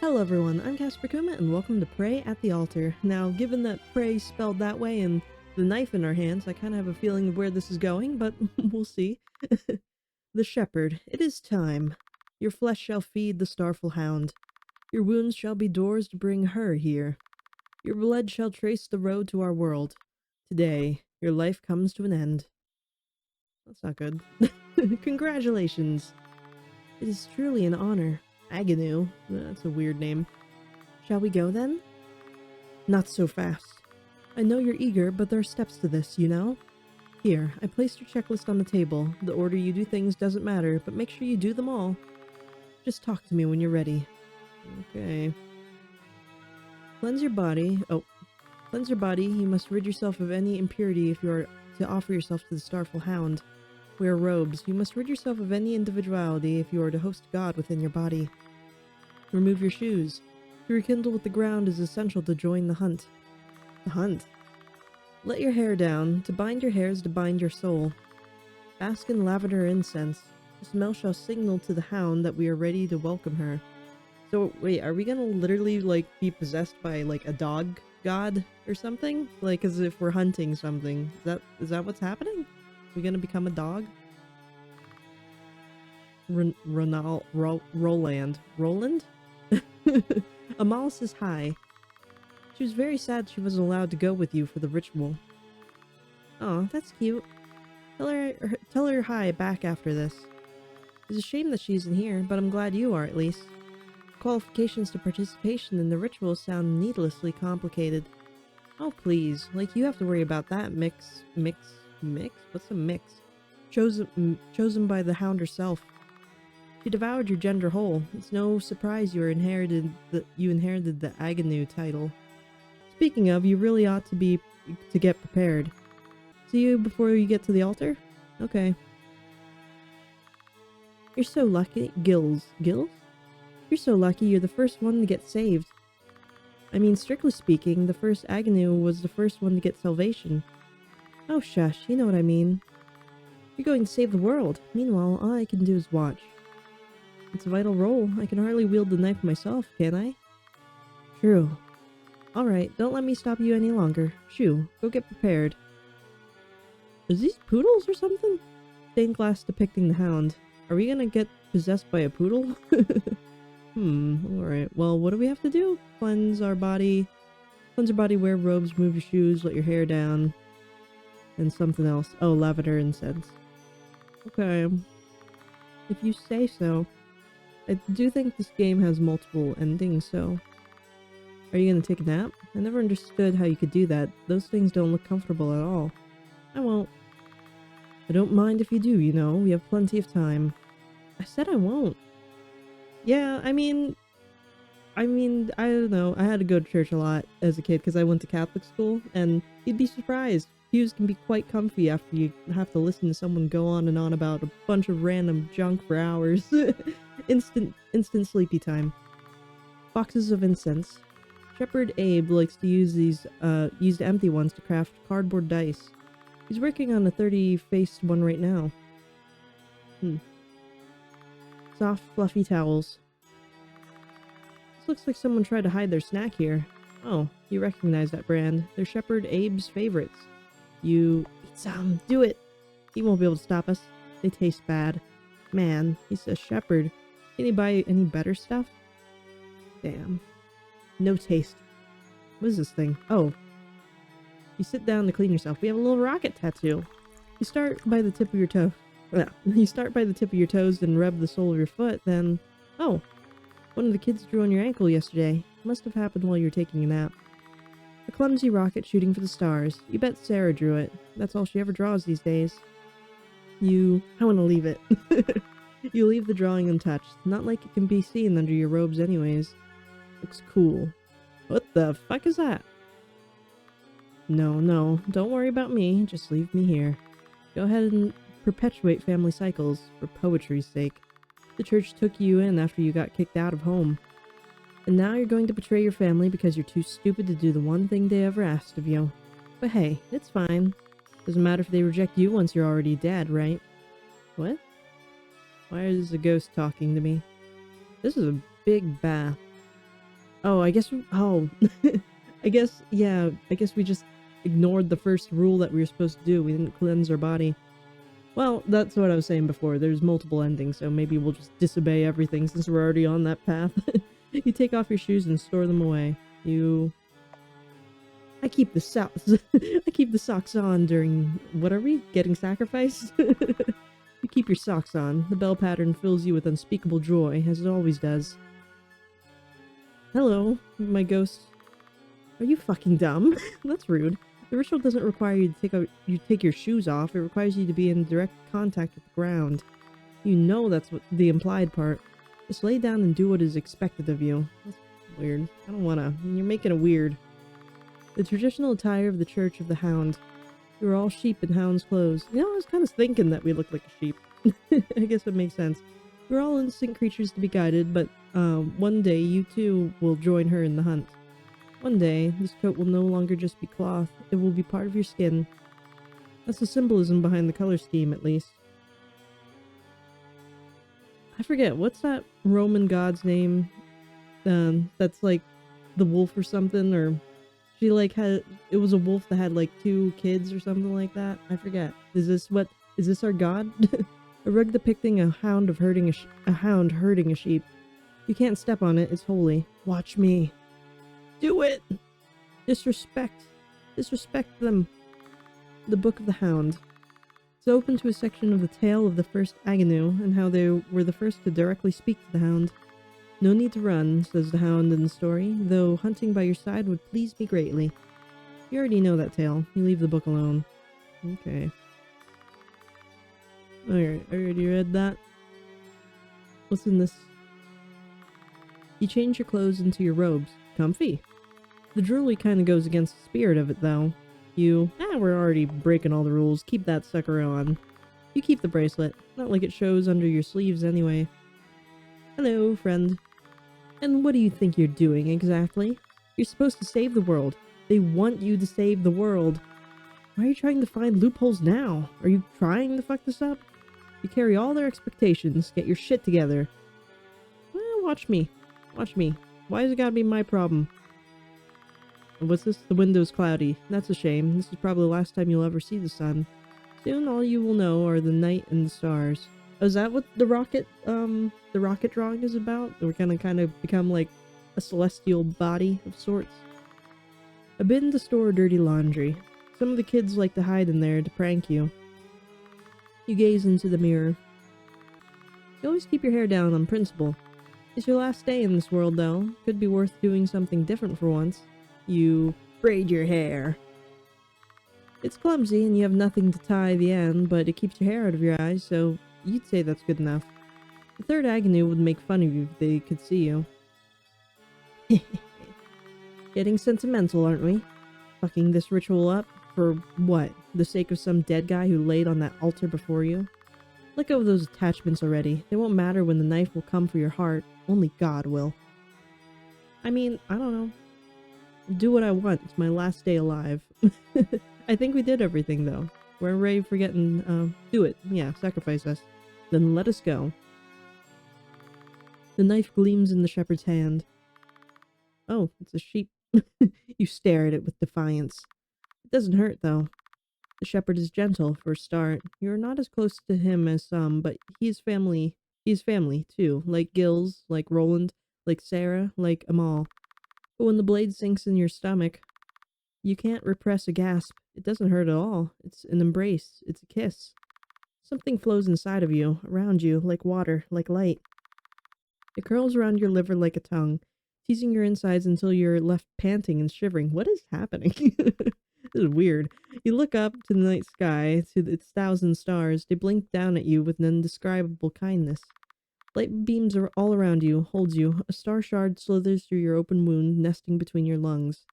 Hello everyone, I'm Casper Kuma and welcome to Pray at the Altar. Now, given that pray spelled that way and the knife in our hands, I kind of have a feeling of where this is going, but we'll see. The Shepherd, it is time. Your flesh shall feed the starful hound. Your wounds shall be doors to bring her here. Your blood shall trace the road to our world. Today, your life comes to an end. That's not good. Congratulations. It is truly an honor. Agnew. That's a weird name. Shall we go then? Not so fast. I know you're eager, but there are steps to this, you know? Here, I placed your checklist on the table. The order you do things doesn't matter, but make sure you do them all. Just talk to me when you're ready. Okay. Cleanse your body. Cleanse your body. You must rid yourself of any impurity if you are to offer yourself to the starful hound. Wear robes. You must rid yourself of any individuality if you are to host God within your body. Remove your shoes. To rekindle with the ground is essential to join the hunt. The hunt? Let your hair down. To bind your hair is to bind your soul. Bask in lavender incense. The smell shall signal to the hound that we are ready to welcome her. So, wait, are we gonna literally, be possessed by, a dog god or something? As if we're hunting something. Is that what's happening? We gonna become a dog? Roland? Amalis is high. She was very sad she wasn't allowed to go with you for the ritual. Oh, that's cute. Tell her hi back after this. It's a shame that she isn't here, but I'm glad you are at least. Qualifications to participation in the ritual sound needlessly complicated. Oh please, you have to worry about that mix? What's a mix? Chosen by the hound herself. She devoured your gender whole. It's no surprise you inherited the Agnew title. Speaking of, you really ought to get prepared. See you before you get to the altar? Okay. You're so lucky. Gills? You're so lucky you're the first one to get saved. I mean, strictly speaking, the first Agnew was the first one to get salvation. Oh shush, you know what I mean. You're going to save the world. Meanwhile, all I can do is watch. It's a vital role. I can hardly wield the knife myself, can I? True. Alright, don't let me stop you any longer. Shoo, go get prepared. Is these poodles or something? Stained glass depicting the hound. Are we gonna get possessed by a poodle? Alright. Well, what do we have to do? Cleanse our body. Cleanse your body, wear robes, remove your shoes, let your hair down. And something else. Oh, lavender incense. Okay. If you say so. I do think this game has multiple endings, so... Are you gonna take a nap? I never understood how you could do that. Those things don't look comfortable at all. I won't. I don't mind if you do, you know. We have plenty of time. I said I won't. Yeah, I mean, I don't know. I had to go to church a lot as a kid because I went to Catholic school, and you'd be surprised. Pews can be quite comfy after you have to listen to someone go on and on about a bunch of random junk for hours. Instant sleepy time. Boxes of incense. Shepherd Abe likes to use these used empty ones to craft cardboard dice. He's working on a 30-faced one right now. Soft, fluffy towels. This looks like someone tried to hide their snack here. Oh, you recognize that brand. They're Shepherd Abe's favorites. You eat some. Do it. He won't be able to stop us. They taste bad. Man, he's a shepherd. Can he buy any better stuff? Damn. No taste. What is this thing? Oh. You sit down to clean yourself. We have a little rocket tattoo. You start by the tip of your toe. You start by the tip of your toes and rub the sole of your foot, then... Oh. One of the kids drew on your ankle yesterday. Must have happened while you were taking a nap. A clumsy rocket shooting for the stars. You bet Sarah drew it. That's all she ever draws these days. I want to leave it. You leave the drawing untouched. Not like it can be seen under your robes anyways. Looks cool. What the fuck is that? No, don't worry about me. Just leave me here. Go ahead and perpetuate family cycles, for poetry's sake. The church took you in after you got kicked out of home. And now you're going to betray your family because you're too stupid to do the one thing they ever asked of you. But hey, it's fine. Doesn't matter if they reject you once you're already dead, right? What? Why is a ghost talking to me? This is a big bath. Oh, I guess oh. I guess, yeah, I guess we just ignored the first rule that we were supposed to do. We didn't cleanse our body. Well, that's what I was saying before. There's multiple endings, so maybe we'll just disobey everything since we're already on that path. You take off your shoes and store them away. I keep the socks. I keep the socks on during... What are we? Getting sacrificed? You keep your socks on. The bell pattern fills you with unspeakable joy, as it always does. Hello, my ghost. Are you fucking dumb? That's rude. The ritual doesn't require you to take your shoes off. It requires you to be in direct contact with the ground. You know that's what the implied part. Just lay down and do what is expected of you. That's weird. I don't wanna. You're making it weird. The traditional attire of the Church of the Hound. We were all sheep in hound's clothes. You know, I was kind of thinking that we looked like a sheep. I guess it makes sense. We're all innocent creatures to be guided, but one day you too will join her in the hunt. One day, this coat will no longer just be cloth, it will be part of your skin. That's the symbolism behind the color scheme, at least. I forget, what's that Roman god's name? That's like the wolf or something, or she like had, it was a wolf that had like 2 kids or something like that. I forget. Is this our god? A rug depicting a hound herding a sheep. You can't step on it, it's holy. Watch me. Do it! Disrespect them. The Book of the Hound. It's open to a section of the tale of the first Agnew, and how they were the first to directly speak to the hound. No need to run, says the hound in the story, though hunting by your side would please me greatly. You already know that tale. You leave the book alone. Okay. Alright, I already read that. What's in this? You change your clothes into your robes. Comfy. The jewelry kind of goes against the spirit of it, though. We're already breaking all the rules. Keep that sucker on. You keep the bracelet. Not like it shows under your sleeves anyway. Hello, friend. And what do you think you're doing, exactly? You're supposed to save the world. They want you to save the world. Why are you trying to find loopholes now? Are you trying to fuck this up? You carry all their expectations. Get your shit together. Well, watch me. Watch me. Why has it gotta be my problem? What's this? The window's cloudy. That's a shame. This is probably the last time you'll ever see the sun. Soon all you will know are the night and the stars. Oh, is that what the rocket drawing is about? We're gonna kind of become like a celestial body of sorts. A bin to store dirty laundry. Some of the kids like to hide in there to prank you. You gaze into the mirror. You always keep your hair down on principle. It's your last day in this world, though. Could be worth doing something different for once. You braid your hair. It's clumsy and you have nothing to tie the end, but it keeps your hair out of your eyes, so you'd say that's good enough. The third Agnew would make fun of you if they could see you. Getting sentimental, aren't we? Fucking this ritual up for what? The sake of some dead guy who laid on that altar before you? Let go of those attachments already. They won't matter when the knife will come for your heart. Only God will. I mean, I don't know. Do what I want. It's my last day alive. I think we did everything, though. We're ready for getting, do it. Yeah, sacrifice us. Then let us go. The knife gleams in the shepherd's hand. Oh, it's a sheep. You stare at it with defiance. It doesn't hurt, though. The shepherd is gentle, for a start. You're not as close to him as some, but he's family. He's family, too. Like Gills, like Roland, like Sarah, like Amal. But when the blade sinks in your stomach, you can't repress a gasp. It doesn't hurt at all. It's an embrace. It's a kiss. Something flows inside of you, around you, like water, like light. It curls around your liver like a tongue, teasing your insides until you're left panting and shivering. What is happening? This is weird. You look up to the night sky, to its 1,000 stars. They blink down at you with an indescribable kindness. Light beams are all around you, holds you. A star shard slithers through your open wound, nesting between your lungs.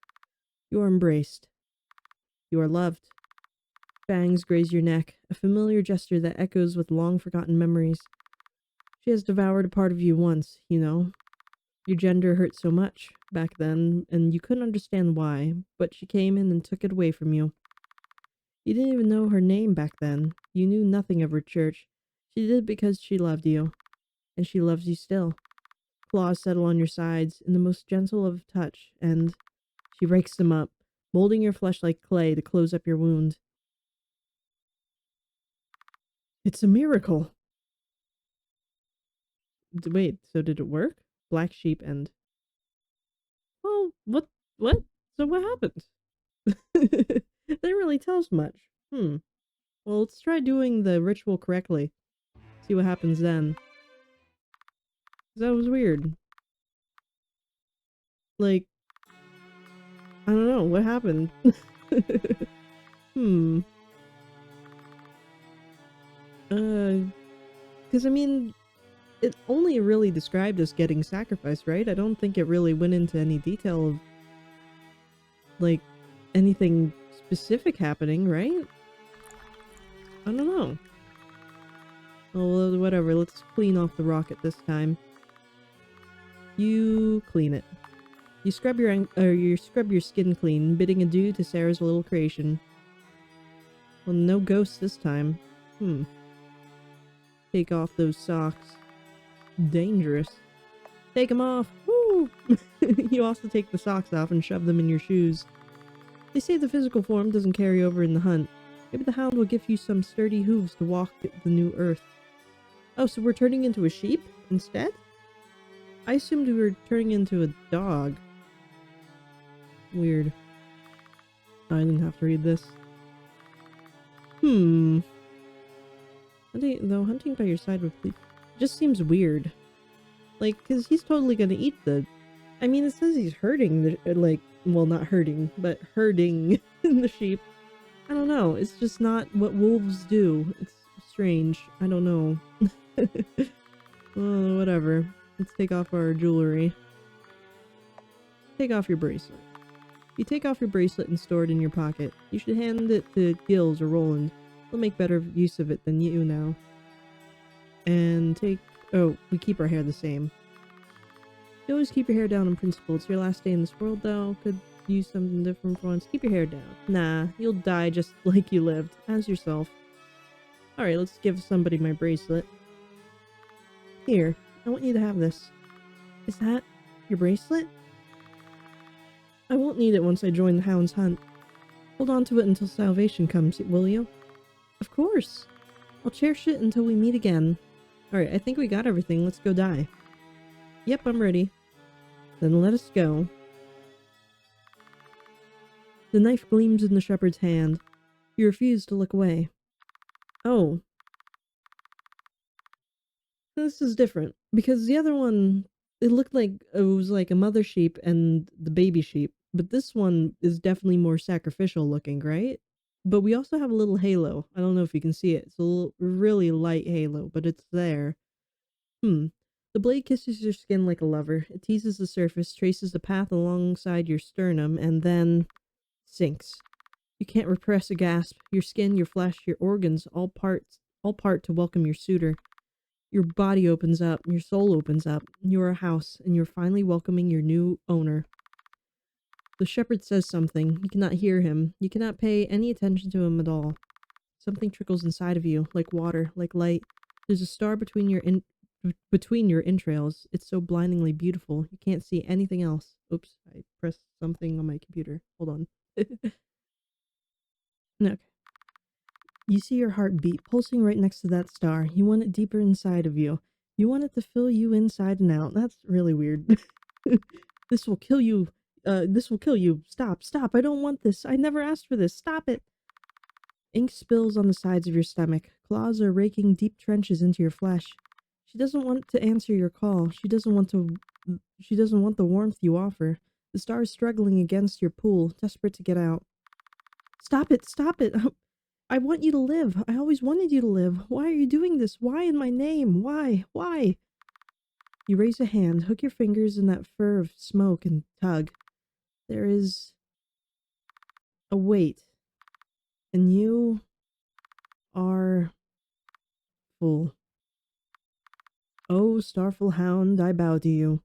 You are embraced. You are loved. Fangs graze your neck, a familiar gesture that echoes with long-forgotten memories. She has devoured a part of you once, you know. Your gender hurt so much back then, and you couldn't understand why, but she came in and took it away from you. You didn't even know her name back then. You knew nothing of her church. She did it because she loved you. And she loves you still. Claws settle on your sides in the most gentle of touch, and she rakes them up, molding your flesh like clay to close up your wound. It's a miracle! Wait, so did it work? Black sheep and... Well, what? So what happened? That really tells much. Well, let's try doing the ritual correctly. See what happens then. 'Cause that was weird. Like, I don't know, what happened? Hmm. Because I mean, it only really described us getting sacrificed, right? I don't think it really went into any detail of, like, anything specific happening, right? I don't know. Oh, well, whatever, let's clean off the rocket this time. You clean it. You scrub your skin clean, bidding adieu to Sarah's little creation. Well, no ghosts this time. Take off those socks. Dangerous. Take them off! Woo! You also take the socks off and shove them in your shoes. They say the physical form doesn't carry over in the hunt. Maybe the Hound will give you some sturdy hooves to walk the new earth. Oh, so we're turning into a sheep instead? I assumed we were turning into a dog. Weird. I didn't have to read this. Hunting by your side would just seems weird. Like, cause he's totally gonna eat the... I mean, it says he's hurting the, like, well, not hurting, but herding the sheep. I don't know, it's just not what wolves do. It's strange. I don't know. Well, whatever. Let's take off our jewelry. Take off your bracelet. You take off your bracelet and store it in your pocket. You should hand it to Gills or Roland. They'll make better use of it than you now. And take... Oh, we keep our hair the same. You always keep your hair down in principle. It's your last day in this world, though. Could use something different for once. Keep your hair down. Nah, you'll die just like you lived. As yourself. Alright, let's give somebody my bracelet. Here, I want you to have this. Is that your bracelet? I won't need it once I join the Hound's hunt. Hold on to it until salvation comes, will you? Of course. I'll cherish it until we meet again. Alright, I think we got everything. Let's go die. Yep, I'm ready. Then let us go. The knife gleams in the shepherd's hand. You refuse to look away. Oh. This is different. Because the other one, it looked like it was like a mother sheep and the baby sheep. But this one is definitely more sacrificial looking, right? But we also have a little halo. I don't know if you can see it. It's a little, really light halo, but it's there. The blade kisses your skin like a lover. It teases the surface, traces the path alongside your sternum, and then sinks. You can't repress a gasp. Your skin, your flesh, your organs, all part to welcome your suitor. Your body opens up, your soul opens up. You're a house, and you're finally welcoming your new owner. The shepherd says something. You cannot hear him. You cannot pay any attention to him at all. Something trickles inside of you, like water, like light. There's a star between your entrails. It's so blindingly beautiful. You can't see anything else. Oops, I pressed something on my computer. Hold on. Okay. You see your heart beat, pulsing right next to that star. You want it deeper inside of you. You want it to fill you inside and out. That's really weird. This will kill you. This will kill you. Stop, stop. I don't want this. I never asked for this. Stop it. Ink spills on the sides of your stomach. Claws are raking deep trenches into your flesh. She doesn't want to answer your call. She doesn't want the warmth you offer. The star is struggling against your pull, desperate to get out. Stop it, stop it. I want you to live. I always wanted you to live. Why are you doing this? Why in my name? Why? Why? You raise a hand, hook your fingers in that fur of smoke and tug. There is a weight. And you are full. Oh, starful hound, I bow to you.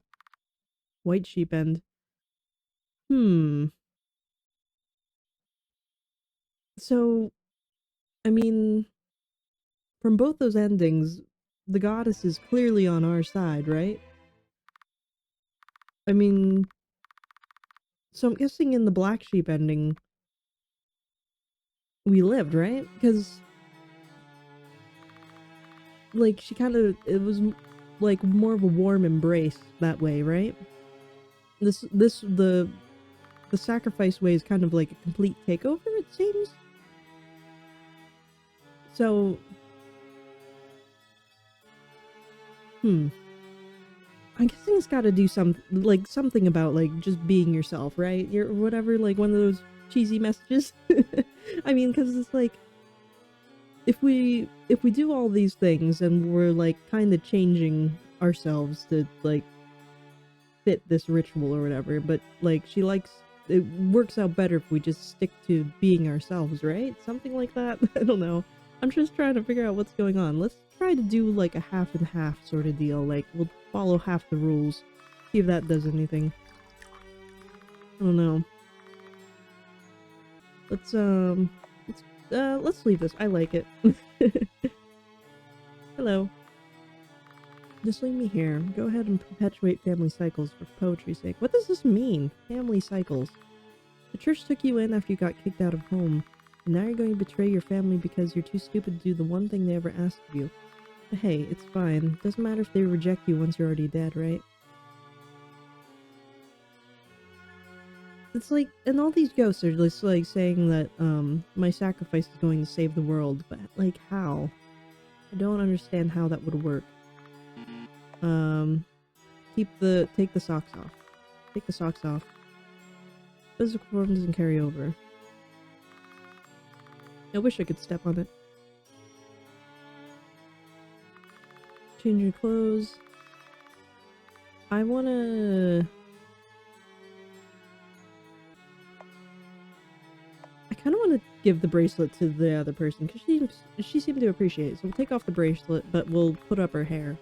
White sheep end. So, I mean, from both those endings, the goddess is clearly on our side, right? I mean, so I'm guessing in the black sheep ending, we lived, right? Because, like, she kind of, it was, like, more of a warm embrace that way, right? The sacrifice way is kind of like a complete takeover, it seems. So, I'm guessing it's gotta do something about, like, just being yourself, right? You're whatever, like, one of those cheesy messages. I mean, because it's like, if we do all these things and we're, like, kinda changing ourselves to, like, fit this ritual or whatever, but, like, it works out better if we just stick to being ourselves, right? Something like that? I don't know. I'm just trying to figure out what's going on. Let's try to do, like, a half and half sort of deal. Like, we'll follow half the rules. See if that does anything. I don't know. Let's, let's leave this. I like it. Hello. Just leave me here. Go ahead and perpetuate family cycles for poetry's sake. What does this mean? Family cycles. The church took you in after you got kicked out of home, and now you're going to betray your family because you're too stupid to do the one thing they ever asked of you. But hey, it's fine. Doesn't matter if they reject you once you're already dead, right? It's like, and all these ghosts are just like saying that, my sacrifice is going to save the world, but like, how? I don't understand how that would work. Take the socks off. Take the socks off. Physical form doesn't carry over. I wish I could step on it. Change your clothes. I kinda wanna give the bracelet to the other person, because she seemed to appreciate it. So we'll take off the bracelet, but we'll put up her hair.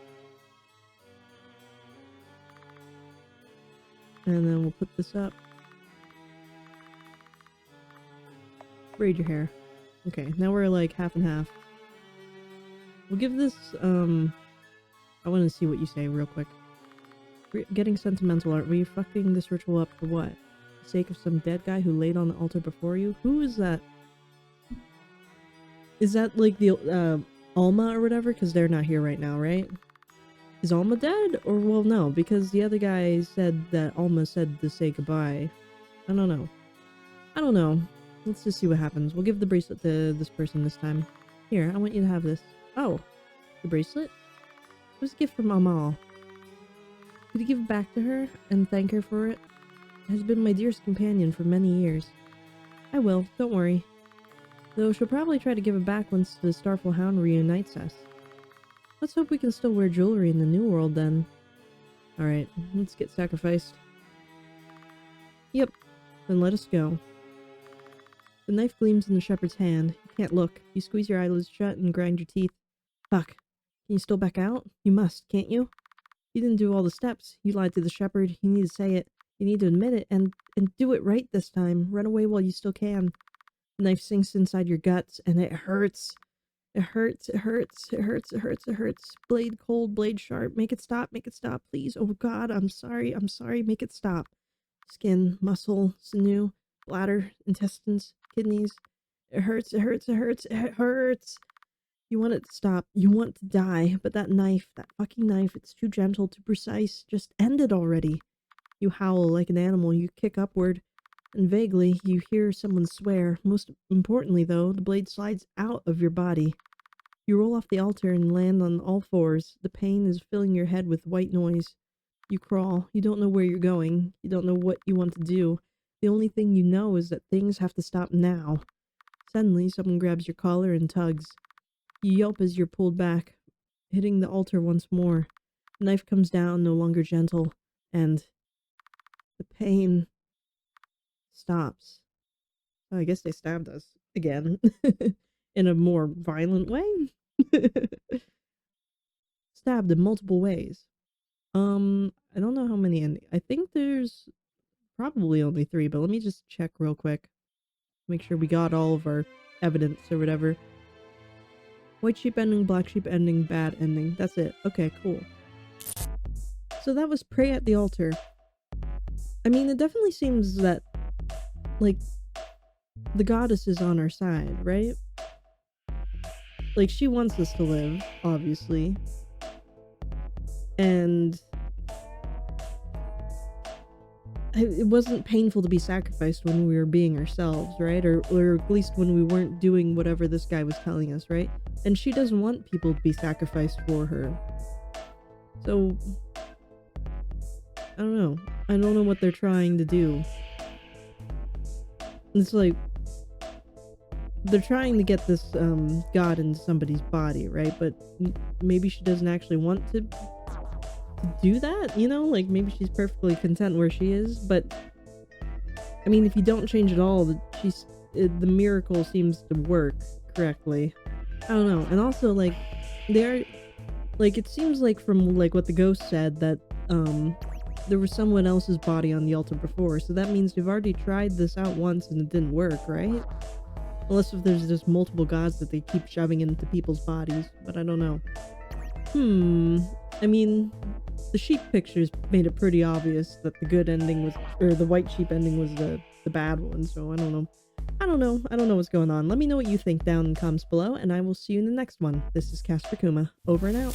And then we'll put this up. Braid your hair. Okay, now we're like half and half. We'll give this, I want to see what you say real quick. Getting sentimental, aren't we? Fucking this ritual up for what? The sake of some dead guy who laid on the altar before you? Who is that? Is that like the, Alma or whatever? Because they're not here right now, right? Is Alma dead? Or, well, no, because the other guy said that Alma said to say goodbye. I don't know. I don't know. Let's just see what happens. We'll give the bracelet to this person this time. Here, I want you to have this. Oh, the bracelet? It was a gift from Amal. Could you give it back to her and thank her for it? It has been my dearest companion for many years. I will, don't worry. Though she'll probably try to give it back once the Starful Hound reunites us. Let's hope we can still wear jewelry in the new world then. Alright, let's get sacrificed. Yep, then let us go. The knife gleams in the shepherd's hand. You can't look. You squeeze your eyelids shut and grind your teeth. Fuck. Can you still back out? You must, can't you? You didn't do all the steps. You lied to the shepherd. You need to say it. You need to admit it and do it right this time. Run away while you still can. The knife sinks inside your guts and it hurts. It hurts, it hurts, it hurts, it hurts, it hurts. Blade cold, blade sharp. Make it stop, please. Oh god, I'm sorry, make it stop. Skin, muscle, sinew, bladder, intestines, kidneys. It hurts, it hurts, it hurts, it hurts. You want it to stop. You want to die, but that knife, that fucking knife, it's too gentle, too precise. Just end it already. You howl like an animal, you kick upward, and vaguely you hear someone swear. Most importantly, though, the blade slides out of your body. You roll off the altar and land on all fours. The pain is filling your head with white noise. You crawl. You don't know where you're going. You don't know what you want to do. The only thing you know is that things have to stop now. Suddenly, someone grabs your collar and tugs. You yelp as you're pulled back, hitting the altar once more. The knife comes down, no longer gentle, and the pain stops. Oh, I guess they stabbed us again in a more violent way. Stabbed in multiple ways. I don't know how many I think there's probably only 3, but let me just check real quick. Make sure we got all of our evidence or whatever. White sheep ending, black sheep ending, bad ending. That's it. Okay, cool. So that was Pray at the Altar. I mean, it definitely seems that, like, the goddess is on our side, right? Like, she wants us to live, obviously. And it wasn't painful to be sacrificed when we were being ourselves, right? Or at least when we weren't doing whatever this guy was telling us, right? And she doesn't want people to be sacrificed for her. So, I don't know. I don't know what they're trying to do. It's like, they're trying to get this, god into somebody's body, right? But maybe she doesn't actually want to do that, you know? Like, maybe she's perfectly content where she is, but I mean, if you don't change at all, the miracle seems to work correctly. I don't know. And also, like, they're, like, it seems like from, like, what the ghost said that, there was someone else's body on the altar before, so that means they've already tried this out once and it didn't work, right? Unless if there's just multiple gods that they keep shoving into people's bodies, but I don't know. I mean, the sheep pictures made it pretty obvious that the good ending was, or the white sheep ending was the bad one, so I don't know. I don't know what's going on. Let me know what you think down in the comments below, and I will see you in the next one. This is Casper Kuma, over and out.